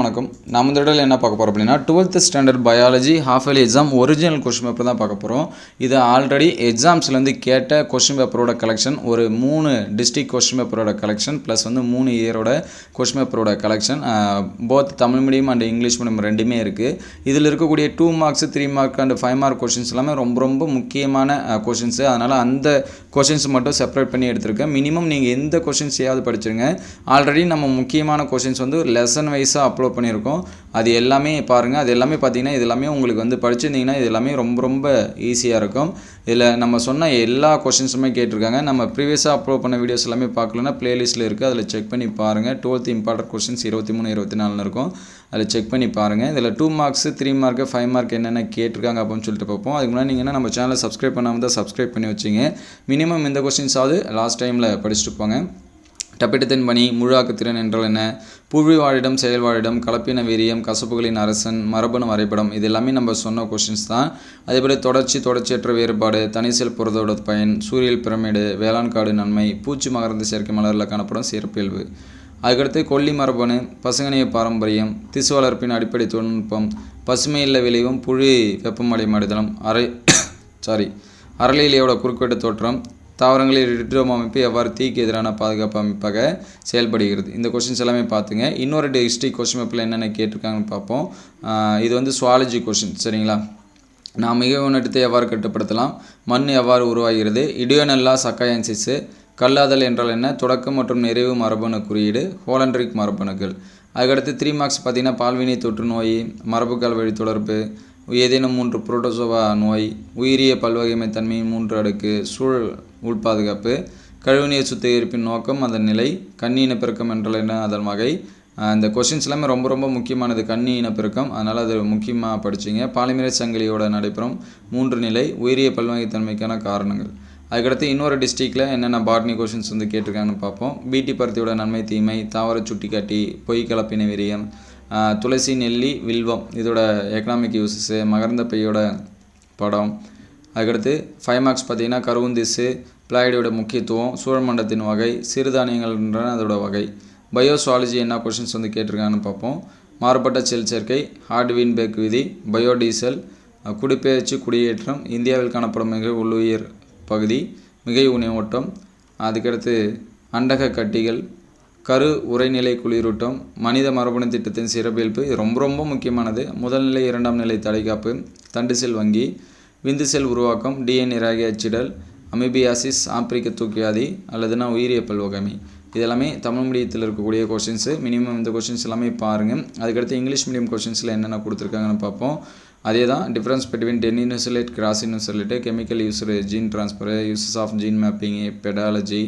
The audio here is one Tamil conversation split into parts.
வணக்கம். நாம் இந்த இடத்துல என்ன பார்க்க போகிறோம் அப்படின்னா 12th standard biology half yearly exam original question paper தான் பார்க்க போகிறோம். இது ஆல்ரெடி எக்ஸாம்ஸ்லேருந்து கேட்ட கொஸ்டின் பேப்பரோட கலெக்ஷன், ஒரு 3 டிஸ்ட்ரிக்ட் கொஸ்டின் பேப்பரோட கலெக்ஷன் ப்ளஸ் 3 இயரோட கொஸ்டின் பேப்பரோட collection. Both Tamil medium and English medium ரெண்டுமே இருக்குது. இதில் இருக்கக்கூடிய 2 marks 3 mark and 5 mark questions எல்லாமே ரொம்ப முக்கியமான கொஸ்டின்ஸு. அதனால் அந்த கொஸ்டின்ஸ் மட்டும் செப்பரேட் பண்ணி எடுத்திருக்கேன். மினிமம் நீங்கள் எந்த கொஸ்டின்ஸையாவது படிச்சிருங்க. ஆல்ரெடி நம்ம முக்கியமான கொஸ்டின்ஸ் லெசன் வைஸாக அப்லோட் பண்ணியிருக்கோம். அது எல்லாமே பாருங்கள். அது எல்லாமே பார்த்தீங்கன்னா இது எல்லாமே உங்களுக்கு படிச்சிருந்தீங்கன்னா இது எல்லாமே ரொம்ப ஈஸியாக இருக்கும். இதில் நம்ம சொன்ன எல்லா கொஸ்டின்ஸுமே கேட்டிருக்காங்க. நம்ம ப்ரீவியஸாக அப்லோட் பண்ண வீடியோஸ் எல்லாமே பார்க்கலன்னா ப்ளேலிஸ்ட்டில் இருக்குது, அதில் செக் பண்ணி பாருங்கள். 12th இம்பார்ட்டன்ட் கொஸ்டின்ஸ் 23, 24 இருக்கும், அதில் செக் பண்ணி பாருங்கள். இதில் 2 மார்க்ஸ் 3 மார்க்கு 5 மார்க் என்னென்ன கேட்டிருக்காங்க அப்படின்னு சொல்லிட்டு பார்ப்போம். அதுக்கு முன்னாடி நீங்கள் நம்ம சேனலை சப்ஸ்கிரைப் பண்ணாமல் தான் சப்ஸ்கிரைப் பண்ணி வச்சிங்க. மினிமம் இந்த கொஸ்டின்ஸாவது லாஸ்ட் டைமில் படிச்சுட்டு போங்க. டப்பிட்டத்தின் பணி, முழாக்குத்திறன் என்றால் என்ன, புவி வாழிடம், செயல்வாழிடம், கலப்பின வீரியம், கசப்புகளின் அரசன், மரபணு வரைபடம், இது எல்லாமே நம்ம சொன்ன கொஸ்டின்ஸ் தான். அதேபோல் தொடர்ச்சியற்ற வேறுபாடு, தனிசெல் புரதோட பயன், சூரியல் பிரமிடு, வேளாண் காடு நன்மை, பூச்சி மகரந்த செயற்கை மலரில் காணப்படும் சிறப்பியல்பு, அதுக்கடுத்து கொல்லி மரபணு, பசுங்கனிய பாரம்பரியம், திசு வளர்ப்பின் அடிப்படை தொழில்நுட்பம், பசுமையில்ல விளைவும், புழி வெப்பமடை மடைதளம், அரளியிலையோட குறுக்கிட்ட தோற்றம், தாவரங்களில் ரிட்ரோம் அமைப்பு எவ்வாறு தீக்கு எதிரான பாதுகாப்பு அமைப்பாக செயல்படுகிறது. இந்த கொஸ்டின்ஸ் எல்லாமே பார்த்துங்க. இன்னொரு டிஸ்ட்ரிக்ட் கொஸ்டின் பேப்பரில் என்னென்ன கேட்டிருக்காங்கன்னு பார்ப்போம். இது சுவாலஜி கொஸ்டின், சரிங்களா. நாம் மிக உன்னடத்தை எவ்வாறு கட்டுப்படுத்தலாம், மண் எவ்வாறு உருவாகிறது, இடியோனெல்லா சக்காயன்சிஸு, கல்லாதல் என்றால் என்ன, தொடக்கம் மற்றும் நிறைவு மரபணு குறியீடு, ஹோலண்ட்ரிக் மரபணுக்கள். அதுக்கடுத்து 3 மார்க்ஸ் பார்த்திங்கன்னா பால்வினை தொற்று நோய், மரபுக்கால் வழி தொடர்பு, ஏதேனும் 3 புரோட்டோசோவா நோய், உயிரிய பல்வகைமைத்தன்மையின் 3 அடுக்கு, சூழல் உள்பாதுகாப்பு, கழிவுநீர் சுத்திகரிப்பின் நோக்கம், அதன் நிலை, கன்னி இனப்பெருக்கம் என்றால் என்ன, அதன் வகை. இந்த கொஸ்டின்ஸ் எல்லாமே ரொம்ப முக்கியமானது. கன்னி இனப்பெருக்கம், அதனால் அது முக்கியமாக படிச்சிங்க. பாலிமரேஸ் சங்கிலியோட நடைபெறும் 3 நிலை, உயிரிய பல்வகைத்தன்மைக்கான காரணங்கள். அதுக்கடுத்து இன்னொரு டிஸ்ட்ரிக்டில் என்னென்ன பாட்னி கொஸ்டின்ஸ் கேட்டிருக்காங்கன்னு பார்ப்போம். பீட்டி பருத்தியோட நன்மை தீமை, தாவர சுட்டிக்காட்டி, பொய் கலப்பின வீரியம், துளசி, நெல்லி, வில்வம், இதோட எக்கனாமிக் யூஸஸு, மகரந்த பையோட படம். அதுக்கடுத்து 5 மார்க்ஸ் பார்த்திங்கன்னா கருவுந்திசு, பிளாய்டோட முக்கியத்துவம், சூழமண்டலத்தின் வகை, சிறுதானியங்கள்ன்ற அதோட வகை. பயோசுவாலஜி என்ன கொஷின்ஸ் கேட்டிருக்காங்கன்னு பார்ப்போம். மாறுபட்ட செல் சேர்க்கை, ஹார்ட்வின்பெர்க் விதி, பயோடீசல், குடிப்பெயர்ச்சி குடியேற்றம், இந்தியாவில் காணப்படும் மிக உள்ளுயிர் பகுதி, மிகை உணவோட்டம், அதுக்கடுத்து அண்டக கட்டிகள், கரு உரைநிலை குளிரூட்டம், மனித மரபணு திட்டத்தின் சிறப்பியல்பு, ரொம்ப முக்கியமானது. முதல் நிலை 2ஆம் நிலை தடைக்காப்பு, தண்டு செல் வங்கி, விந்து செல் உருவாக்கம், டிஎன்ஏ ராகி அச்சிடல், அமீபியாசிஸ், ஆப்பிரிக்க தூக்கியாதி அல்லதுனா உயிரிய பல்வகைமை, இதெல்லாமே தமிழ் மீடியத்தில் இருக்கக்கூடிய கொஸ்டின்ஸு. மினிமம் இந்த கொஸ்டின்ஸ் எல்லாமே பாருங்கள். அதுக்கடுத்து இங்கிலீஷ் மீடியம் கொஸ்டின்ஸில் என்னென்ன கொடுத்துருக்காங்கன்னு பார்ப்போம். அதே தான் டிஃப்ரென்ஸ் பிட்வீன் டென்இனுசலேட், கிராஸ் இனுசலேட்டு, chemical user, gene transfer, uses of gene mapping, pedology,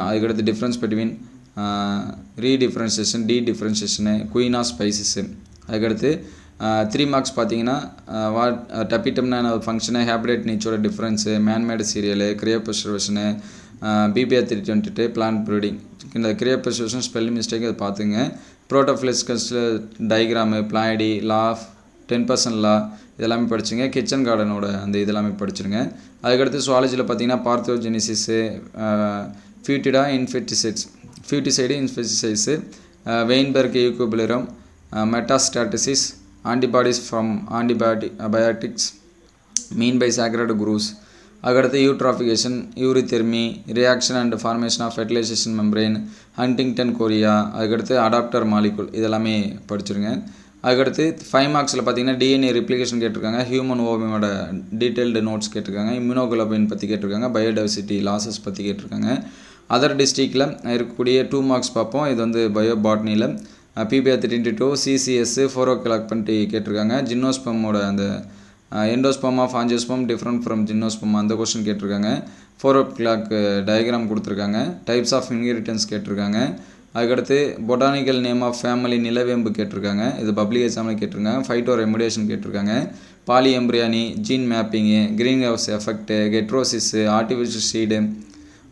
அதுக்கடுத்து difference between redifferentiation, differentiation, queen of spices. அதுக்கடுத்து 3 மார்க்ஸ் பார்த்தீங்கன்னா டப்பிட்டம்னா ஃபங்க்ஷனு, ஹேபிடேட் நீச்சோட difference, man made cereal, cryopreservation, PBR 322, plant breeding. இந்த கிரியோ ப்ரிசர்வேஷன் ஸ்பெல்லிங் மிஸ்டேக் அதை பார்த்துங்க. புரோட்டோஃபிலிஸ்கஸில் diagram, ploidy, law of 10% law, இதெல்லாமே படிச்சுங்க. கிச்சன் கார்டனோட அந்த இதெல்லாமே படிச்சுருங்க. அதுக்கடுத்து சுவாலஜியில் பார்த்தீங்கன்னா பார்த்தியோஜெனிசிஸு, ஃபியூட்டிடா ஃபியூட்டிசைடு insecticides, Weinberg equilibrium, metastasis, antibodies from antibiotics, mean by sacred groves. அதுக்கடுத்து eutrophication, eurythermy, reaction and formation of fertilisation membrane, Huntington chorea, அதுக்கடுத்து அடாப்டர் மாலிகுல், இதெல்லாமே படிச்சுருங்க. அதுக்கடுத்து 5 மார்க்ஸில் பார்த்தீங்கன்னா டிஎன்ஏ ரிப்ளிகேஷன் கேட்டிருக்காங்க, ஹியூமன் ஓவியமோட டீட்டெயில்டு நோட்ஸ் கேட்டிருக்காங்க, இம்யூனோகுளோபின் பற்றி கேட்டிருக்காங்க, பயோடைவர்சிட்டி லாசஸ் பற்றி கேட்டிருக்காங்க. அதர் டிஸ்ட்ரிக்டில் இருக்கக்கூடிய 2 மார்க்ஸ் பார்ப்போம். இது பயோ பாட்னியில் பிபிஆர் 322, சிசிஎஸ், 4 o'clock பண்ணிட்டு கேட்டிருக்காங்க. ஜின்னோஸ்பமோட அந்த endosperm of angiosperm different from gymnosperm, அந்த கொஸ்டின் கேட்டிருக்காங்க. 4 o'clock டயக்ராம் கொடுத்துருக்காங்க. டைப்ஸ் ஆஃப் இன்ஹெரிட்டன்ஸ் கேட்டிருக்காங்க. அதுக்கடுத்து பொட்டானிக்கல் நேம் ஆஃப் ஃபேமிலி, நிலவேம்பு கேட்டிருக்காங்க. இது பப்ளிக் எக்ஸாமில் கேட்டிருக்காங்க. ஃபைட்டோ ரெமுடேஷன் கேட்டிருக்காங்க. Polyembryony, gene mapping, greenhouse effect, heterosis, artificial seed.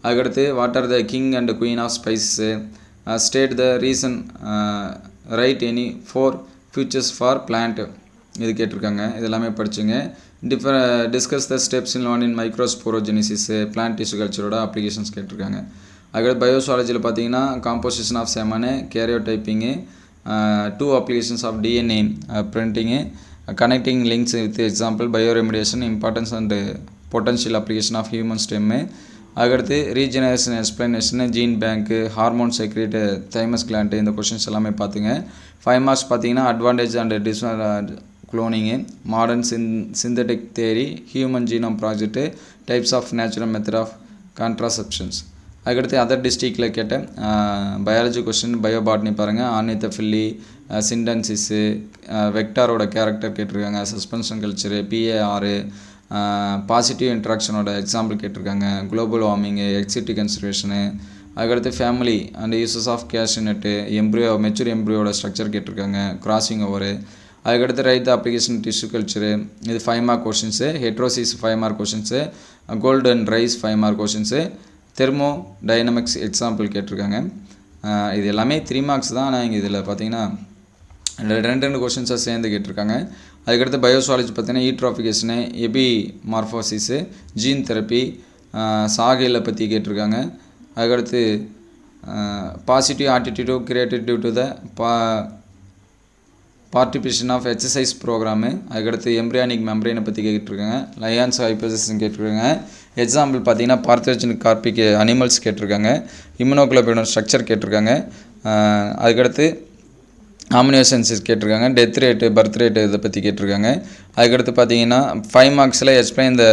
அதுக்கடுத்து what are the king and queen of spices, state the reason, write any 4 features for plant, இது கேட்டிருக்காங்க. இதெல்லாமே படிச்சுங்க. Discuss the steps in microsporogenesis, plant tissue கல்ச்சரோட அப்ளிகேஷன்ஸ் கேட்டிருக்காங்க. அதுக்கடுத்து பயோசுவாலஜியில் பார்த்தீங்கன்னா composition of semen, karyotyping, 2 applications of DNA printing, connecting links with example bioremediation, importance and potential application of human stem. அதுக்கடுத்து regeneration explanation, gene bank, hormone secrete, thymus gland, இந்த கொஷின்ஸ் எல்லாமே பார்த்துங்க. 5 மார்க்ஸ் பார்த்தீங்கன்னா advantage and disadvantage cloning, modern synthetic theory, human genome project, types of natural method of contraceptions. அதுக்கடுத்து அதர் டிஸ்ட்ரிக்டில் கேட்டேன் பயாலஜி கொஸ்டின், பயோபாட்னி பாருங்கள், ஆர்னித்தோஃபில்லி, சிண்டன்சிஸு, வெக்டாரோட கேரக்டர் கேட்டிருக்காங்க, சஸ்பென்ஷன் கல்ச்சரு, PAR, பாசிட்டிவ் இன்ட்ராக்ஷனோட எக்ஸாம்பிள் கேட்டிருக்காங்க, குளோபல் வார்மிங்கு, எக்ஸிட்டி கன்சர்வேஷனு. அதுக்கடுத்து family and uses of cashew nut, embryo mature எம்ப்ரியோட ஸ்ட்ரக்சர் கேட்டிருக்காங்க, கிராசிங் ஓவரு. அதுக்கடுத்து ரைட் அப்ளிகேஷன் டிஷ்யூ கல்ச்சரு, இது 5 mark questions. Heterosis 5 mark questions. Golden rice 5 mark questions. Thermo dynamics example கேட்டிருக்காங்க. இது எல்லாமே 3 மார்க்ஸ் தான். ஆனால் இங்கே இதில் பார்த்தீங்கன்னா 2 கொஷின்ஸாக சேர்ந்து கேட்டிருக்காங்க. அதுக்கடுத்து பயோசாலஜி பார்த்தீங்கன்னா ஈட்ராஃபிகேஷனு, எபி மார்ஃபோசிஸு, ஜீன் தெரப்பி, சாகையில் பற்றி கேட்டிருக்காங்க. அதுக்கடுத்து positive attitude created due to the participation of exercise program. அதுக்கடுத்து எம்ப்ரியானிக் மெம்பரைனை பற்றி கேட்டிருக்காங்க, லயான்ஸ் ஹைப்போசிஸ்ன்னு கேட்டிருக்காங்க. எக்ஸாம்பிள் பார்த்தீங்கன்னா பார்த்தோஜெனிக் கார்பிக் அனிமல்ஸ் கேட்டிருக்காங்க, இம்யூனோகுளோபினோட ஸ்ட்ரக்சர் கேட்டிருக்காங்க. அதுக்கடுத்து ஆம்னியோசென்சிஸ் கேட்டிருக்காங்க, டெத் ரேட்டு, பர்த் ரேட்டு இதை பற்றி கேட்டிருக்காங்க. அதுக்கடுத்து பார்த்தீங்கன்னா 5 மார்க்ஸில் எக்ஸ்பிளைன் இந்த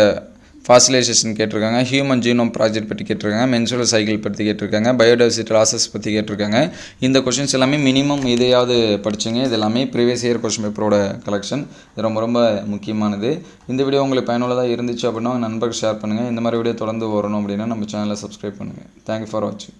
ஃபாசிலைசேஷன் கேட்டிருக்காங்க, ஹியூமன் ஜீனோம் ப்ராஜெக்ட் பற்றி கேட்டிருக்காங்க, மென்சுரல் சைக்கிள் பற்றி கேட்டிருக்காங்க, பயோடைவர்சிட்டி லாசஸ் பற்றி கேட்டிருக்காங்க. இந்த கொஷின்ஸ் எல்லாமே மினிமம் இதையாவது படிச்சுங்க. இது எல்லாமே ப்ரீவியஸ் இயர் கொஷின் பேப்பரோட கலெக்ஷன். இது ரொம்ப ரொம்ப முக்கியமானது. இந்த வீடியோ உங்களுக்கு பயனுள்ளதாக இருந்துச்சு அப்படின்னா நண்பர்கள் ஷேர் பண்ணுங்கள். இந்த மாதிரி வீடியோ தொடர்ந்து வரணும் அப்படின்னா நம்ம சேனலை சப்ஸ்கிரைப் பண்ணுங்கள். தேங்க்யூ ஃபார் வாட்சிங்.